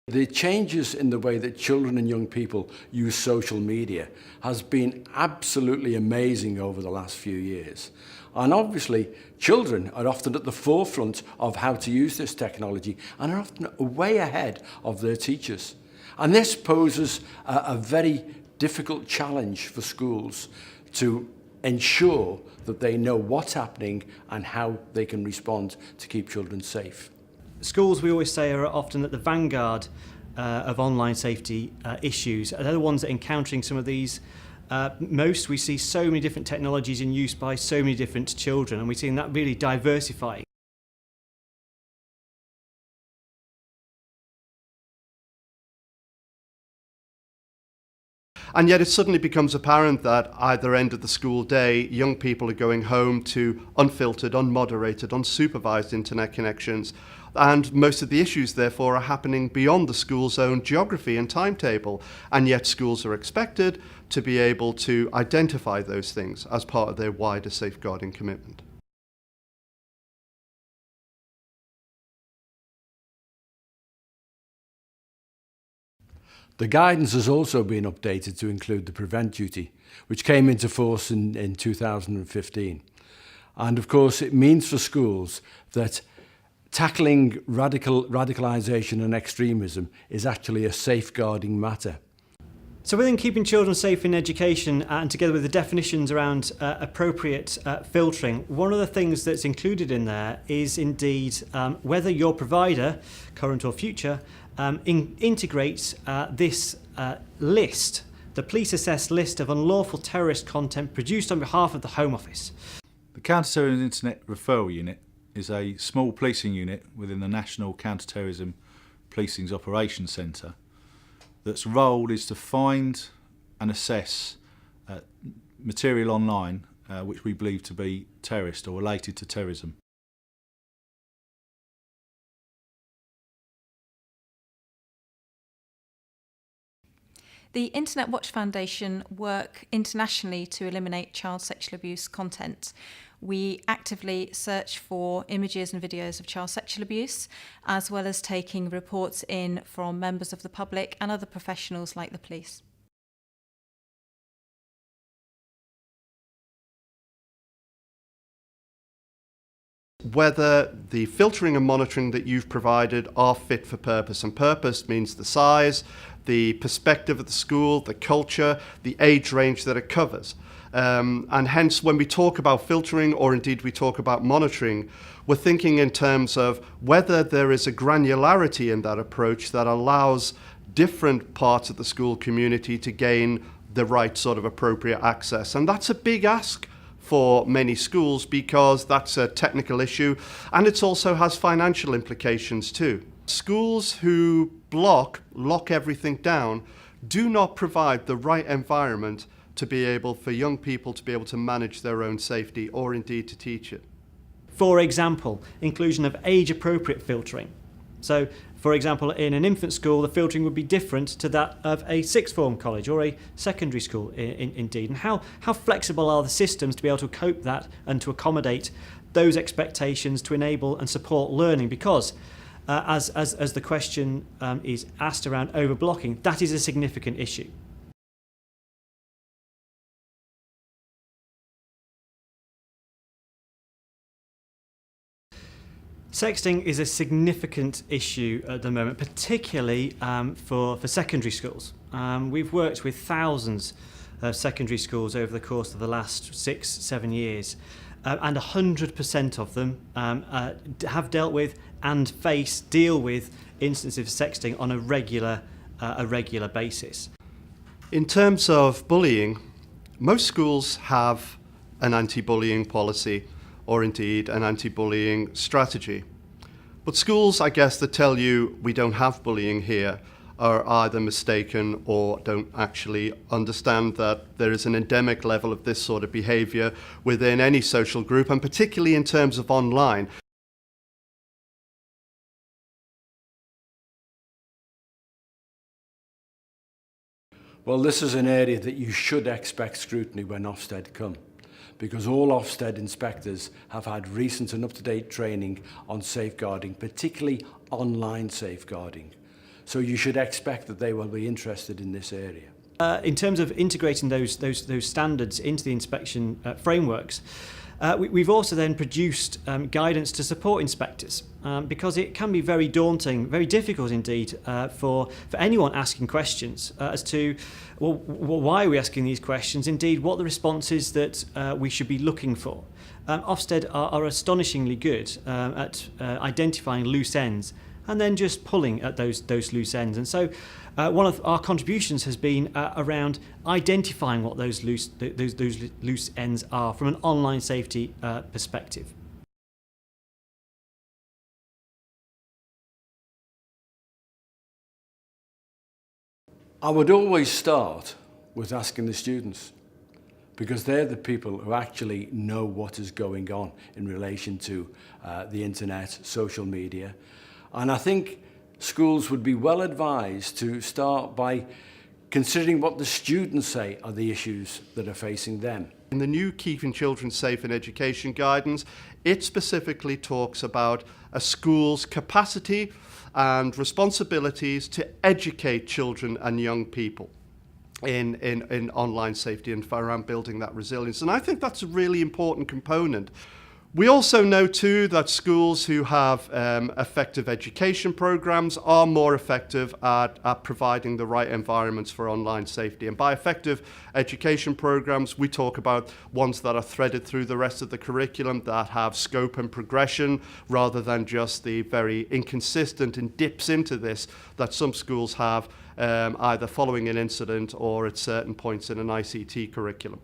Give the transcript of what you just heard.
The changes in the way that children and young people use social media has been absolutely amazing over the last few years. And obviously, children are often at the forefront of how to use this technology and are often way ahead of their teachers. And this poses a very difficult challenge for schools to ensure that they know what's happening and how they can respond to keep children safe. Schools, we always say, are often at the vanguard of online safety issues. They're the ones that are encountering some of these most. We see so many different technologies in use by so many different children, and we're seeing that really diversifying. And yet it suddenly becomes apparent that either end of the school day, young people are going home to unfiltered, unmoderated, unsupervised internet connections. And most of the issues, therefore, are happening beyond the school's own geography and timetable. And yet schools are expected to be able to identify those things as part of their wider safeguarding commitment. The guidance has also been updated to include the prevent duty, which came into force in 2015. And of course, it means for schools that tackling radicalisation and extremism is actually a safeguarding matter. So within keeping children safe in education and together with the definitions around appropriate filtering, one of the things that's included in there is indeed whether your provider, current or future, integrates this list, the police assessed list of unlawful terrorist content produced on behalf of the Home Office. The Counter-Terrorism Internet Referral Unit is a small policing unit within the National Counter-Terrorism Policing's Operations Centre that's role is to find and assess material online which we believe to be terrorist or related to terrorism. The Internet Watch Foundation work internationally to eliminate child sexual abuse content. We actively search for images and videos of child sexual abuse, as well as taking reports in from members of the public and other professionals like the police. Whether the filtering and monitoring that you've provided are fit for purpose. And purpose means the size, the perspective of the school, the culture, the age range that it covers. And hence, when we talk about filtering, or indeed we talk about monitoring, we're thinking in terms of whether there is a granularity in that approach that allows different parts of the school community to gain the right sort of appropriate access. And that's a big ask for many schools because that's a technical issue, and it also has financial implications too. Schools who lock everything down do not provide the right environment to be able for young people to be able to manage their own safety or indeed to teach it. For example, inclusion of age-appropriate filtering. So, for example, in an infant school, the filtering would be different to that of a sixth form college or a secondary school indeed. And how flexible are the systems to be able to cope that and to accommodate those expectations to enable and support learning? Because as the question is asked around overblocking, that is a significant issue. Sexting is a significant issue at the moment, particularly for secondary schools. We've worked with thousands of secondary schools over the course of the last 6-7 years, and 100% of them have dealt with and deal with instances of sexting on a regular basis. In terms of bullying, most schools have an anti-bullying policy or indeed an anti-bullying strategy. But schools, I guess, that tell you we don't have bullying here are either mistaken or don't actually understand that there is an endemic level of this sort of behaviour within any social group, and particularly in terms of online. Well, this is an area that you should expect scrutiny when Ofsted come, because all Ofsted inspectors have had recent and up-to-date training on safeguarding, particularly online safeguarding. So you should expect that they will be interested in this area. In terms of integrating those standards into the inspection frameworks, we've also then produced guidance to support inspectors, because it can be very daunting, very difficult indeed, for anyone asking questions as to, well, why are we asking these questions, indeed what the response is that we should be looking for. Ofsted are astonishingly good at identifying loose ends and then just pulling at those loose ends. And so one of our contributions has been around identifying what those loose ends are from an online safety perspective. I would always start with asking the students, because they're the people who actually know what is going on in relation to the internet, social media. And I think schools would be well advised to start by considering what the students say are the issues that are facing them. In the new Keeping Children Safe in Education guidance, it specifically talks about a school's capacity and responsibilities to educate children and young people in online safety and around building that resilience. And I think that's a really important component. We also know too that schools who have effective education programs are more effective at providing the right environments for online safety. And by effective education programs, we talk about ones that are threaded through the rest of the curriculum, that have scope and progression, rather than just the very inconsistent and dips into this that some schools have, either following an incident or at certain points in an ICT curriculum.